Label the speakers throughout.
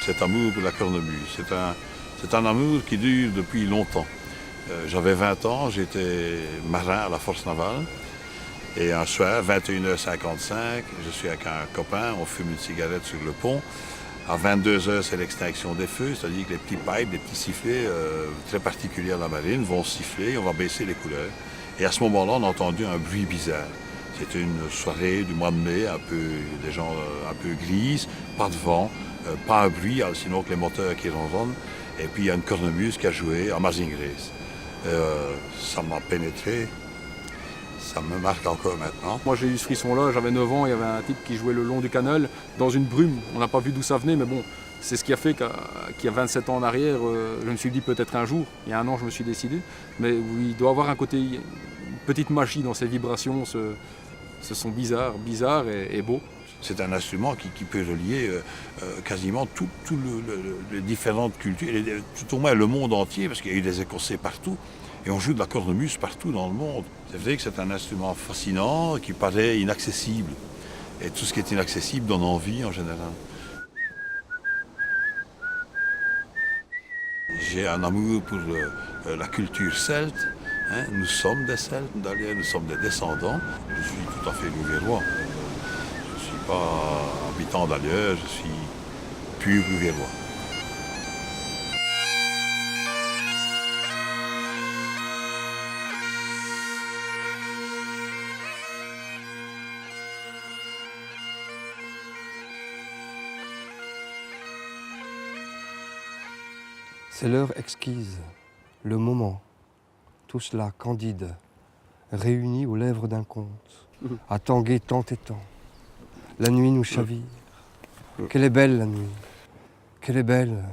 Speaker 1: cet amour pour la cornemuse. C'est un amour qui dure depuis longtemps. J'avais 20 ans, j'étais marin à la force navale. Et un soir, 21h55, je suis avec un copain, on fume une cigarette sur le pont. À 22h, c'est l'extinction des feux, c'est-à-dire que les petits pipes, les petits sifflets très particuliers à la marine vont siffler et on va baisser les couleurs. Et à ce moment-là, on a entendu un bruit bizarre. C'était une soirée du mois de mai, des gens un peu grises, pas de vent, pas un bruit, sinon que les moteurs qui ronronnent. Et puis il y a une cornemuse qui a joué à Amazing Grace. Ça m'a pénétré. Ça me marque encore maintenant.
Speaker 2: Moi j'ai eu ce frisson-là, j'avais 9 ans, il y avait un type qui jouait le long du canal dans une brume. On n'a pas vu d'où ça venait, mais bon, c'est ce qui a fait qu'il y a 27 ans en arrière, je me suis dit peut-être un jour, il y a un an je me suis décidé, mais oui, il doit avoir un côté, une petite magie dans ces vibrations, ce sont bizarres et beaux.
Speaker 1: C'est un instrument qui peut relier quasiment toutes les différentes cultures, tout au moins le monde entier, parce qu'il y a eu des Écossais partout. Et on joue de la cornemuse partout dans le monde. C'est vrai que c'est un instrument fascinant qui paraît inaccessible. Et tout ce qui est inaccessible donne envie en général. J'ai un amour pour la culture celte. Hein. Nous sommes des Celtes, d'ailleurs, nous sommes des descendants. Je suis tout à fait louvérois. Je ne suis pas habitant d'ailleurs, je suis pur louvérois.
Speaker 3: C'est l'heure exquise, le moment, tout cela candide, réuni aux lèvres d'un conte, à tanguer tant et tant. La nuit nous chavire. Qu'elle est belle la nuit, qu'elle est belle.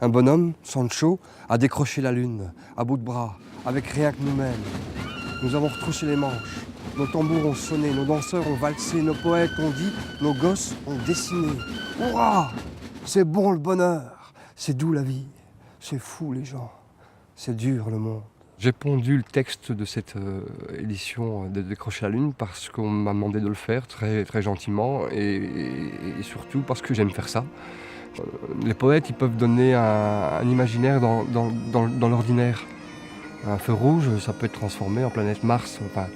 Speaker 3: Un bonhomme, Sancho, a décroché la lune, à bout de bras, avec rien que nous-mêmes. Nous avons retroussé les manches, nos tambours ont sonné, nos danseurs ont valsé, nos poètes ont dit, nos gosses ont dessiné. Hurrah! C'est bon le bonheur, c'est doux la vie. C'est fou les gens, c'est dur le monde. J'ai pondu le texte de cette édition de Décrocher la Lune parce qu'on m'a demandé de le faire très, très gentiment et surtout parce que j'aime faire ça. Les poètes, ils peuvent donner un imaginaire dans l'ordinaire. Un feu rouge, ça peut être transformé en planète Mars. Enfin,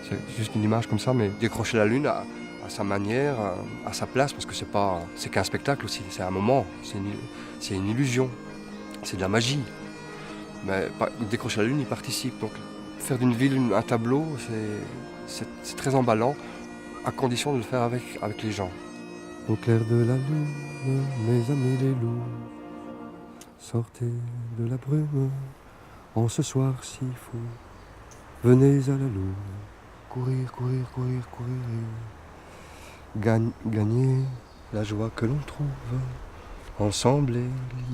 Speaker 3: c'est juste une image comme ça, mais Décrocher la Lune à sa manière, à sa place, parce que c'est qu'un spectacle aussi, c'est un moment, c'est une illusion. C'est de la magie. Mais Décrocher la Lune, il participe. Donc faire d'une ville un tableau, c'est très emballant, à condition de le faire avec les gens. Au clair de la lune, mes amis les loups, sortez de la brume, en ce soir si fou. Venez à la lune, courir, courir, courir, courir. Gagner la joie que l'on trouve, ensemble et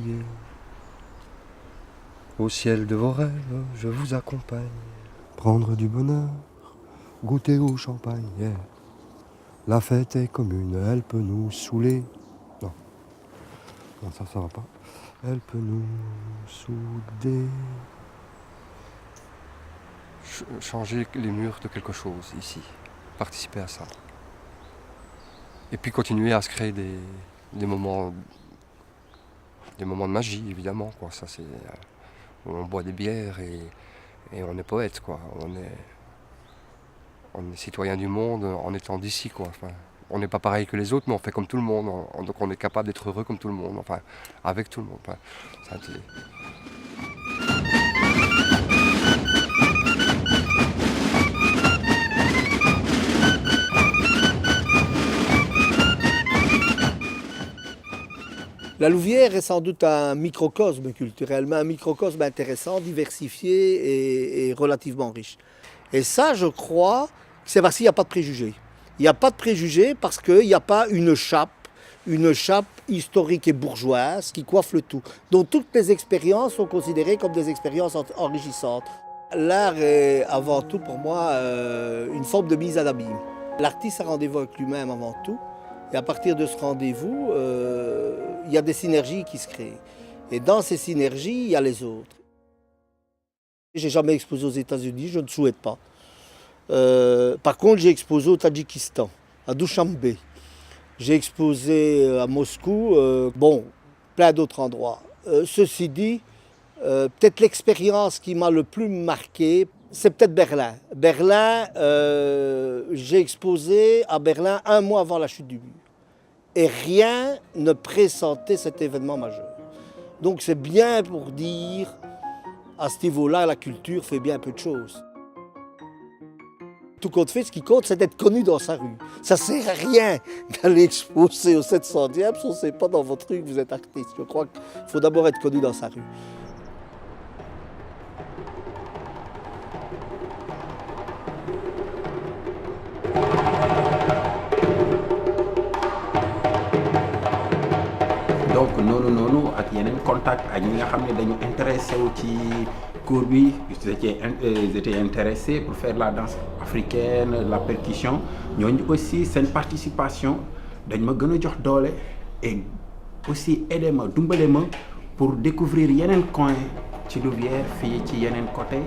Speaker 3: liés. Au ciel de vos rêves, je vous accompagne. Prendre du bonheur, goûter au champagne. Yeah. La fête est commune, elle peut nous saouler. Non, ça va pas. Elle peut nous souder. Changer les murs de quelque chose ici. Participer à ça. Et puis continuer à se créer des moments de magie, évidemment. Quoi. Ça, c'est... On boit des bières et on est poète, quoi. On est citoyen du monde en étant d'ici, quoi. Enfin, on n'est pas pareil que les autres, mais on fait comme tout le monde. Donc on est capable d'être heureux comme tout le monde, enfin, avec tout le monde. Enfin,
Speaker 4: La Louvière est sans doute un microcosme culturel, mais un microcosme intéressant, diversifié et relativement riche. Et ça, je crois, c'est parce qu'il n'y a pas de préjugés. Il n'y a pas de préjugés parce qu'il n'y a pas une chape historique et bourgeoise qui coiffe le tout. Donc toutes les expériences sont considérées comme des expériences enrichissantes. L'art est avant tout pour moi une forme de mise à l'abîme. L'artiste a rendez-vous avec lui-même avant tout. Et à partir de ce rendez-vous, il y a des synergies qui se créent. Et dans ces synergies, il y a les autres. Je n'ai jamais exposé aux États-Unis, je ne souhaite pas. Par contre, j'ai exposé au Tadjikistan, à Dushanbe. J'ai exposé à Moscou. Bon, plein d'autres endroits. Ceci dit, peut-être l'expérience qui m'a le plus marqué, c'est peut-être Berlin. Berlin, j'ai exposé à Berlin 1 mois avant la chute du mur. Et rien ne pressentait cet événement majeur. Donc c'est bien pour dire, à ce niveau-là, la culture fait bien peu de choses. Tout compte fait, ce qui compte, c'est d'être connu dans sa rue. Ça ne sert à rien d'aller exposer au 700e si on ne sait pas dans votre rue que vous êtes artiste. Je crois qu'il faut d'abord être connu dans sa rue.
Speaker 5: donc noonu ak yeneen contact ak ñi nga xam ne dañu intéressé wu ci cours bi ils étaient intéressés pour faire la danse africaine, la percussion. ñooñu aussi seen participation dañ ma gën a jox doole et aussi aider ma dimbale ma pour découvrir yeneen coin ci Louvière fii ci yeneen côté.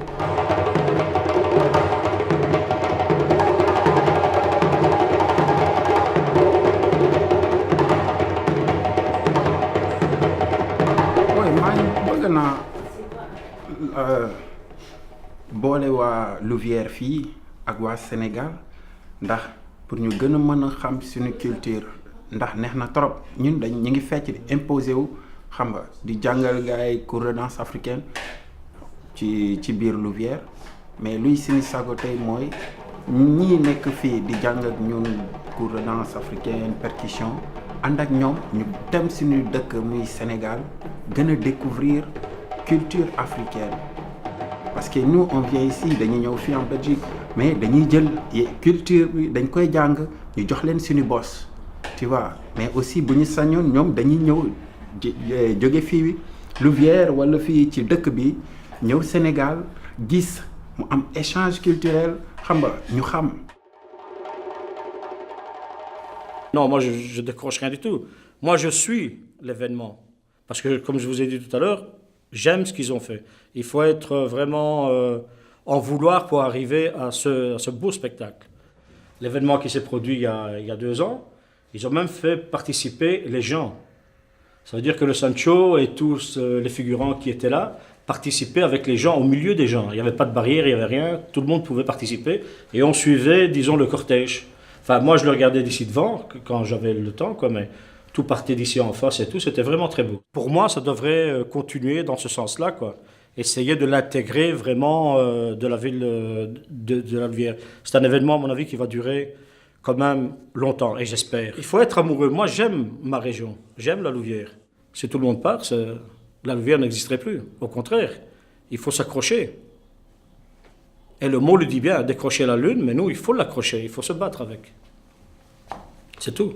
Speaker 5: boole waa Louvière fii ak waa Sénégal ndax pour ñu gën a mën a xam suñu culture ndax neex na trop ñun ñu ngi fecc di imposé wu xam nga di jàngal gaay cours de danse africaine ci biir Louvière mais luy suñu sago tey mooy ñii nekk fii di jàng ak ñun cours de danse africaine percussion ànd ak ñoom ñu dem suñu dëkk muy Sénégal gën a découvrir culture africaine parce que nous on vient ici dañuy ñëw fii en Belgique mais dañuy jël culture bi dañ koy jàng ñu jox leen suñu boss tu vois mais aussi bu ñu sañoon ñoom dañuy ñëw jóge fii Louvière wala fii ci dëkk bi ñëw Sénégal gis mu am échange culturel xam nga ñu xam.
Speaker 6: Non, moi je décroche rien du tout. Moi je suis l'événement parce que comme je vous ai dit tout à l'heure, j'aime ce qu'ils ont fait. Il faut être vraiment en vouloir pour arriver à ce beau spectacle. L'événement qui s'est produit il y a 2 ans, ils ont même fait participer les gens. Ça veut dire que le Sancho et tous les figurants qui étaient là participaient avec les gens, au milieu des gens. Il n'y avait pas de barrière, il n'y avait rien, tout le monde pouvait participer et on suivait, disons, le cortège. Enfin, moi je le regardais d'ici devant, quand j'avais le temps, quoi, mais tout partait d'ici en face et tout, c'était vraiment très beau. Pour moi, ça devrait continuer dans ce sens-là, quoi. Essayer de l'intégrer vraiment de la ville de la Louvière. C'est un événement, à mon avis, qui va durer quand même longtemps, et j'espère. Il faut être amoureux. Moi, j'aime ma région, j'aime la Louvière. Si tout le monde part, la Louvière n'existerait plus. Au contraire, il faut s'accrocher. Et le mot le dit bien, décrocher la lune, mais nous, il faut l'accrocher, il faut se battre avec. C'est tout.